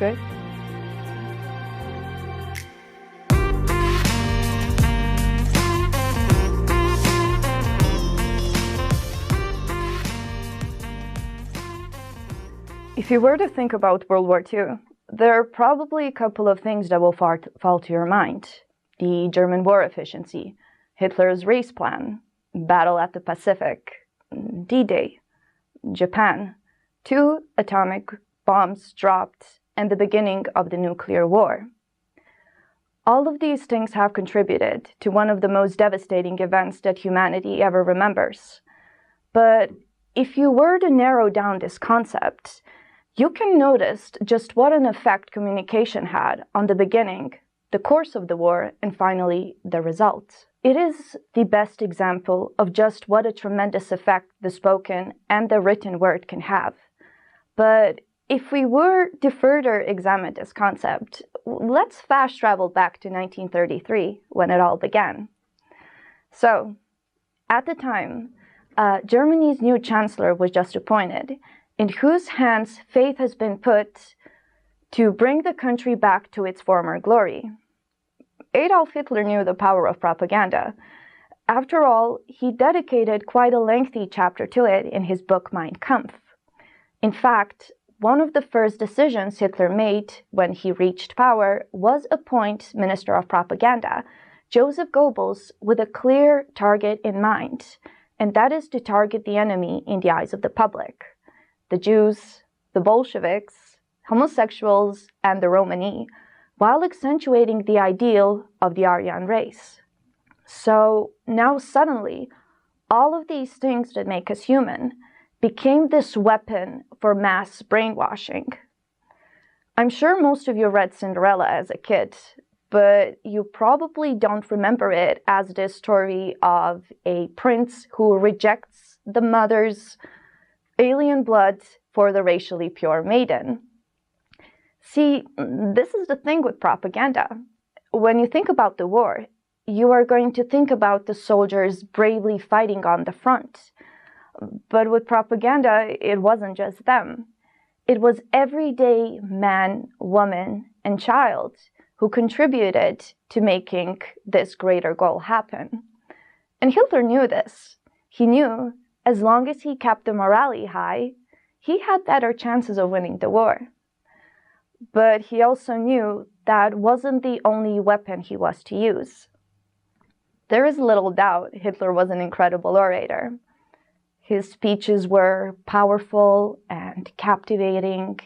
good. If you were to think about World War II, there are probably a couple of things that will fall to your mind. The German war efficiency, Hitler's race plan, battle at the Pacific, D-Day, Japan, 2 atomic bombs dropped, and the beginning of the nuclear war. All of these things have contributed to one of the most devastating events that humanity ever remembers. But if you were to narrow down this concept, you can notice just what an effect communication had on the beginning, the course of the war, and finally, the result. It is the best example of just what a tremendous effect the spoken and the written word can have. But if we were to further examine this concept, let's fast travel back to 1933, when it all began. So, at the time, Germany's new chancellor was just appointed, in whose hands faith has been put to bring the country back to its former glory. Adolf Hitler knew the power of propaganda. After all, he dedicated quite a lengthy chapter to it in his book Mein Kampf. In fact, one of the first decisions Hitler made when he reached power was appoint Minister of Propaganda, Joseph Goebbels, with a clear target in mind, and that is to target the enemy in the eyes of the public. The Jews, the Bolsheviks, homosexuals, and the Romani, while accentuating the ideal of the Aryan race. So now suddenly, all of these things that make us human became this weapon for mass brainwashing. I'm sure most of you read Cinderella as a kid, but you probably don't remember it as this story of a prince who rejects the mother's alien blood for the racially pure maiden. See, this is the thing with propaganda. When you think about the war, you are going to think about the soldiers bravely fighting on the front. But with propaganda, it wasn't just them. It was everyday man, woman, and child who contributed to making this greater goal happen. And Hitler knew this. He knew as long as he kept the morale high, he had better chances of winning the war. But he also knew that wasn't the only weapon he was to use. There is little doubt Hitler was an incredible orator. His speeches were powerful and captivating,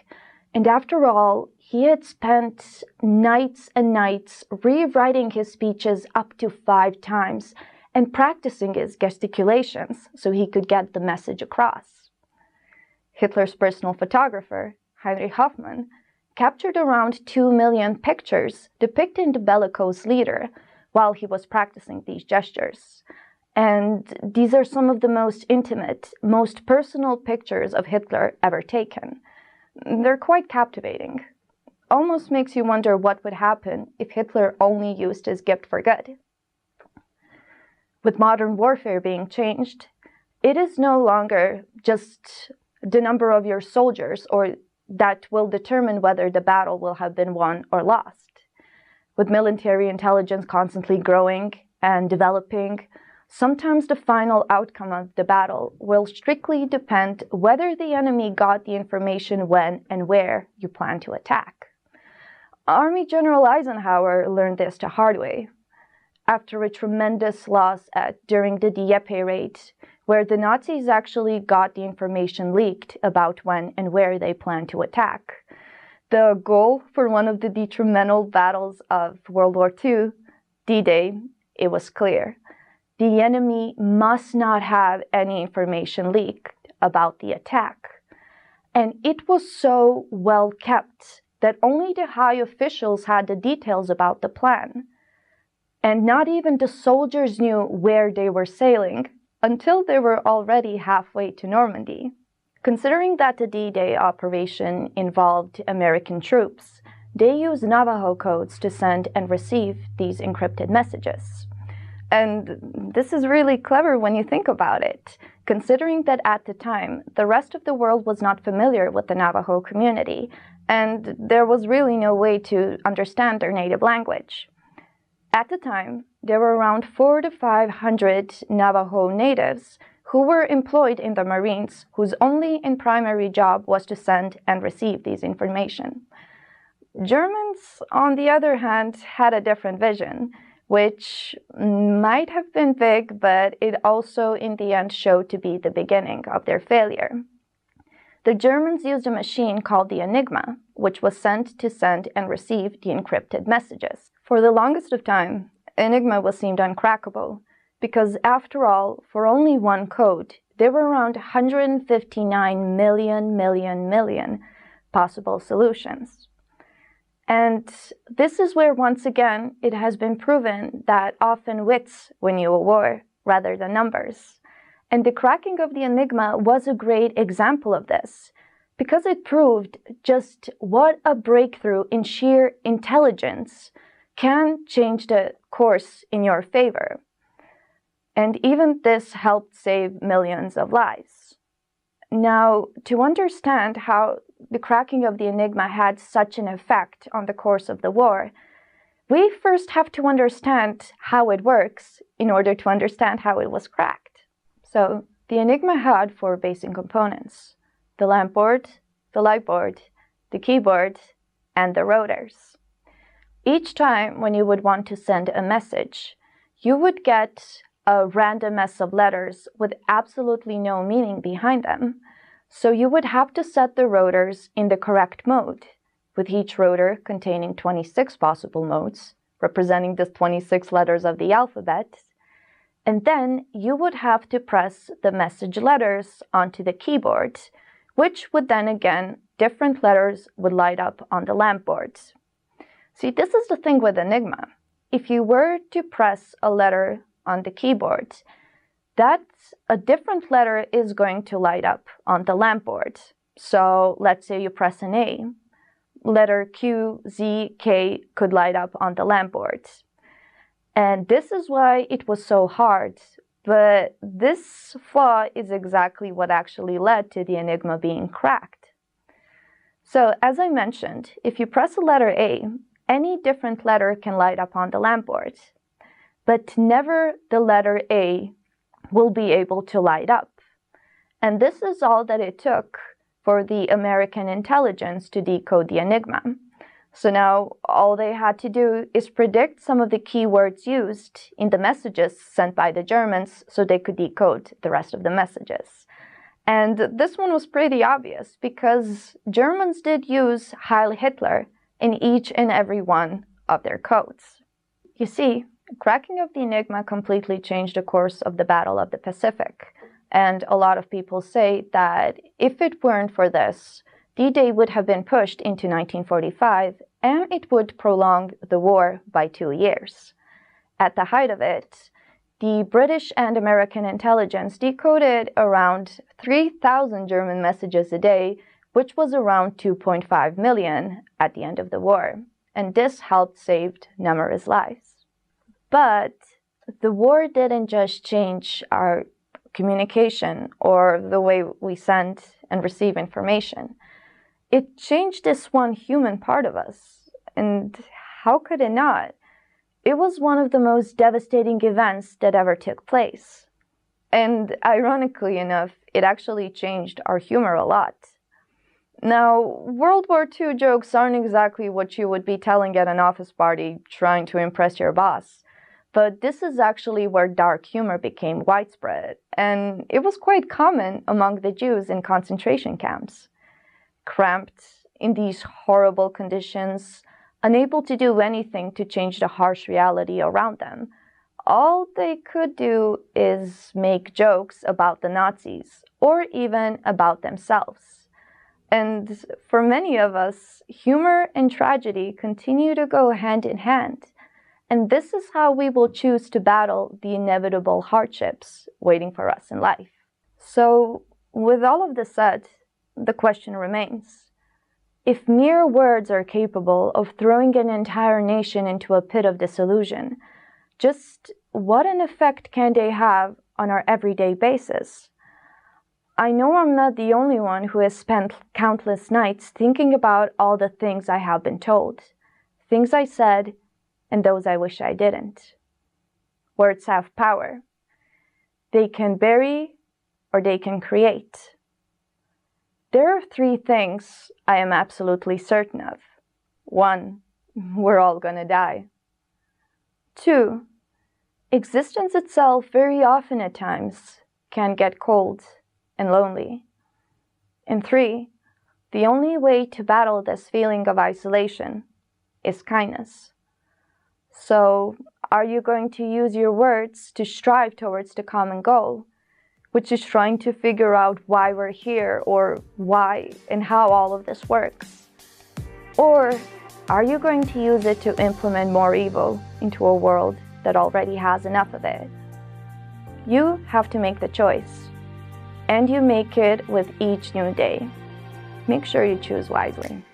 and after all, he had spent nights and nights rewriting his speeches up to 5 times and practicing his gesticulations so he could get the message across. Hitler's personal photographer, Heinrich Hoffmann, captured around 2 million pictures depicting the bellicose leader while he was practicing these gestures. And these are some of the most intimate, most personal pictures of Hitler ever taken. They're quite captivating. Almost makes you wonder what would happen if Hitler only used his gift for good. With modern warfare being changed, it is no longer just the number of your soldiers or that will determine whether the battle will have been won or lost. With military intelligence constantly growing and developing, sometimes the final outcome of the battle will strictly depend whether the enemy got the information when and where you plan to attack. Army General Eisenhower learned this the hard way. After a tremendous loss during the Dieppe raid, where the Nazis actually got the information leaked about when and where they planned to attack. The goal for one of the detrimental battles of World War II, D-Day, it was clear. The enemy must not have any information leaked about the attack. And it was so well kept that only the high officials had the details about the plan. And not even the soldiers knew where they were sailing until they were already halfway to Normandy. Considering that the D-Day operation involved American troops, they used Navajo codes to send and receive these encrypted messages. And this is really clever when you think about it, considering that at the time, the rest of the world was not familiar with the Navajo community, and there was really no way to understand their native language. At the time, there were around 400 to 500 Navajo natives who were employed in the Marines, whose only and primary job was to send and receive these information. Germans, on the other hand, had a different vision, which might have been big, but it also in the end showed to be the beginning of their failure. The Germans used a machine called the Enigma, which was sent to send and receive the encrypted messages. For the longest of time, Enigma was seemed uncrackable, because after all, for only one code, there were around 159 million possible solutions. And this is where, once again, it has been proven that often wits win you a war rather than numbers. And the cracking of the Enigma was a great example of this, because it proved just what a breakthrough in sheer intelligence can change the course in your favor. And even this helped save millions of lives. Now, to understand how the cracking of the Enigma had such an effect on the course of the war, we first have to understand how it works in order to understand how it was cracked. So, the Enigma had 4 basic components: the lamp board, the light board, the keyboard, and the rotors. Each time when you would want to send a message, you would get a random mess of letters with absolutely no meaning behind them. So you would have to set the rotors in the correct mode, with each rotor containing 26 possible notes, representing the 26 letters of the alphabet. And then you would have to press the message letters onto the keyboard, which would then again, different letters would light up on the lamp boards. See, this is the thing with Enigma. If you were to press a letter on the keyboard, that a different letter is going to light up on the lamp board. So let's say you press an A, letter Q, Z, K could light up on the lamp board. And this is why it was so hard. But this flaw is exactly what actually led to the Enigma being cracked. So as I mentioned, if you press a letter A, any different letter can light up on the lamp board. But never the letter A will be able to light up. And this is all that it took for the American intelligence to decode the Enigma. So now all they had to do is predict some of the keywords used in the messages sent by the Germans so they could decode the rest of the messages. And this one was pretty obvious because Germans did use Heil Hitler in each and every one of their codes. You see, cracking of the Enigma completely changed the course of the Battle of the Pacific, and a lot of people say that if it weren't for this, D-Day would have been pushed into 1945, and it would prolong the war by 2 years. At the height of it, the British and American intelligence decoded around 3,000 German messages a day, which was around 2.5 million at the end of the war, and this helped save numerous lives. But the war didn't just change our communication or the way we send and receive information. It changed this one human part of us. And how could it not? It was one of the most devastating events that ever took place. And ironically enough, it actually changed our humor a lot. Now, World War II jokes aren't exactly what you would be telling at an office party trying to impress your boss. But this is actually where dark humor became widespread, and it was quite common among the Jews in concentration camps. Cramped in these horrible conditions, unable to do anything to change the harsh reality around them, all they could do is make jokes about the Nazis, or even about themselves. And for many of us, humor and tragedy continue to go hand in hand. And this is how we will choose to battle the inevitable hardships waiting for us in life. So, with all of this said, the question remains. If mere words are capable of throwing an entire nation into a pit of disillusion, just what an effect can they have on our everyday basis? I know I'm not the only one who has spent countless nights thinking about all the things I have been told, things I said, and those I wish I didn't. Words have power. They can bury or they can create. There are 3 things I am absolutely certain of. 1, we're all gonna die. 2, existence itself very often at times can get cold and lonely. And 3, the only way to battle this feeling of isolation is kindness. So, are you going to use your words to strive towards the common goal, which is trying to figure out why we're here or why and how all of this works? Or are you going to use it to implement more evil into a world that already has enough of it? You have to make the choice. And you make it with each new day. Make sure you choose wisely.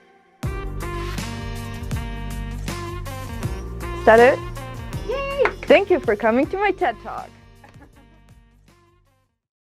Is that it? Yay! Thank you for coming to my TED Talk.